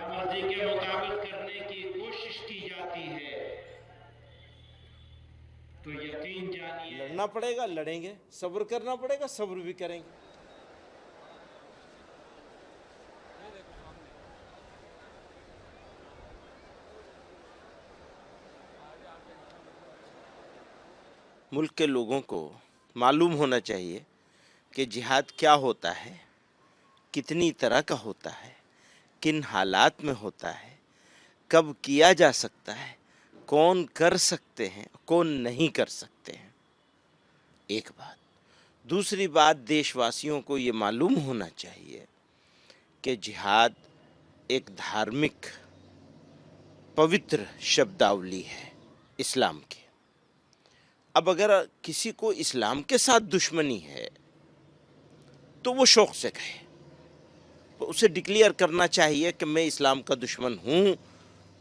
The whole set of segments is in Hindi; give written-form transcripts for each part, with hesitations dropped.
मर्जी के मुताबिक करने की कोशिश की जाती है तो यकीन जानिए लड़ना पड़ेगा, लड़ेंगे। सब्र करना पड़ेगा, सब्र भी करेंगे। मुल्क के लोगों को मालूम होना चाहिए कि जिहाद क्या होता है, कितनी तरह का होता है, किन हालात में होता है, कब किया जा सकता है, कौन कर सकते हैं, कौन नहीं कर सकते हैं। एक बात। दूसरी बात, देशवासियों को ये मालूम होना चाहिए कि जिहाद एक धार्मिक पवित्र शब्दावली है इस्लाम की। अब अगर किसी को इस्लाम के साथ दुश्मनी है तो वो शौक से कहे, तो उसे डिक्लेयर करना चाहिए कि मैं इस्लाम का दुश्मन हूँ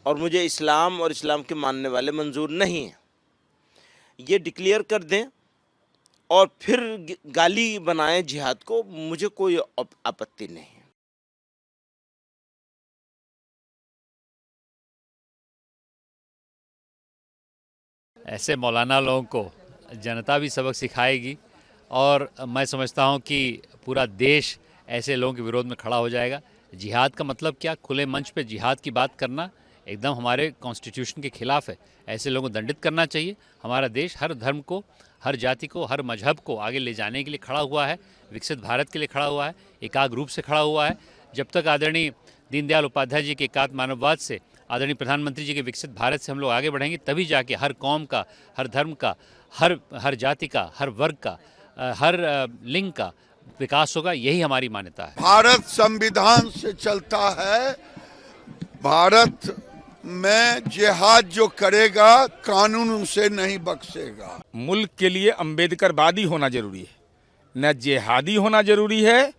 और मुझे इस्लाम और इस्लाम के मानने वाले मंजूर नहीं हैं। ये डिक्लेयर कर दें और फिर गाली बनाएं जिहाद को, मुझे कोई आपत्ति नहीं है। ऐसे मौलाना लोगों को जनता भी सबक सिखाएगी और मैं समझता हूं कि पूरा देश ऐसे लोगों के विरोध में खड़ा हो जाएगा। जिहाद का मतलब क्या? खुले मंच पे जिहाद की बात करना एकदम हमारे कॉन्स्टिट्यूशन के खिलाफ है। ऐसे लोगों को दंडित करना चाहिए। हमारा देश हर धर्म को, हर जाति को, हर मजहब को आगे ले जाने के लिए खड़ा हुआ है, विकसित भारत के लिए खड़ा हुआ है, एकाग्र रूप से खड़ा हुआ है। जब तक आदरणीय दीनदयाल उपाध्याय जी के एकात्म मानववाद से, आदरणीय प्रधानमंत्री जी के विकसित भारत से हम लोग आगे बढ़ेंगे, तभी जाके हर कौम का, हर धर्म का, हर जाति का, हर वर्ग का, हर लिंग का विकास होगा। यही हमारी मान्यता है। भारत संविधान से चलता है। भारत में जिहाद जो करेगा कानून उसे नहीं बख्शेगा। मुल्क के लिए अम्बेडकरवादी होना जरूरी है, न जिहादी होना जरूरी है,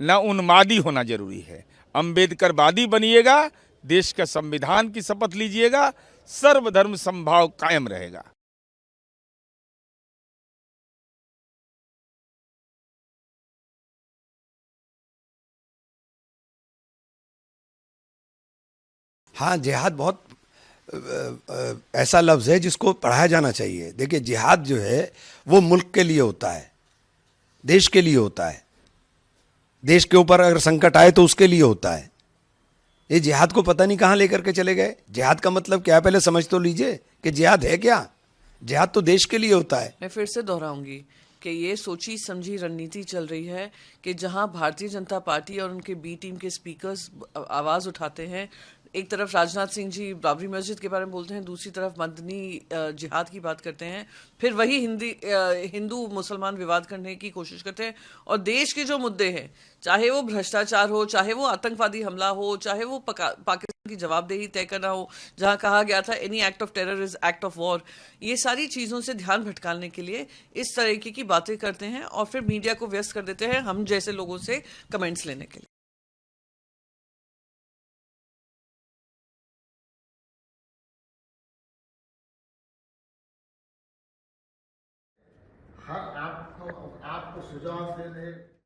न उन्मादी होना जरूरी है। अम्बेडकरवादी बनिएगा, देश का संविधान की शपथ लीजिएगा, सर्वधर्म समभाव कायम रहेगा। हाँ, जिहाद बहुत ऐसा लफ्ज़ है जिसको पढ़ाया जाना चाहिए। देखिए, जिहाद जो है वो मुल्क के लिए होता है, देश के लिए होता है। देश के ऊपर अगर संकट आए तो उसके लिए होता है। ये जिहाद को पता नहीं कहाँ लेकर के चले गए। जिहाद का मतलब क्या है, पहले समझ तो लीजिए कि जिहाद है क्या। जिहाद तो देश के लिए होता है। मैं फिर से दोहराऊंगी कि ये सोची समझी रणनीति चल रही है कि जहां भारतीय जनता पार्टी और उनके बी टीम के स्पीकर्स आवाज उठाते हैं, एक तरफ राजनाथ सिंह जी बाबरी मस्जिद के बारे में बोलते हैं, दूसरी तरफ मदनी जिहाद की बात करते हैं, फिर वही हिंदू मुसलमान विवाद करने की कोशिश करते हैं। और देश के जो मुद्दे हैं, चाहे वो भ्रष्टाचार हो, चाहे वो आतंकवादी हमला हो, चाहे वो पाकिस्तान की जवाबदेही तय करना हो, जहां कहा गया था any act of terror is act of war, ये सारी चीज़ों से ध्यान भटकाने के लिए इस तरीके की बातें करते हैं और फिर मीडिया को व्यस्त कर देते हैं हम जैसे लोगों से कमेंट्स लेने के लिए। हर आपको सुझाव देने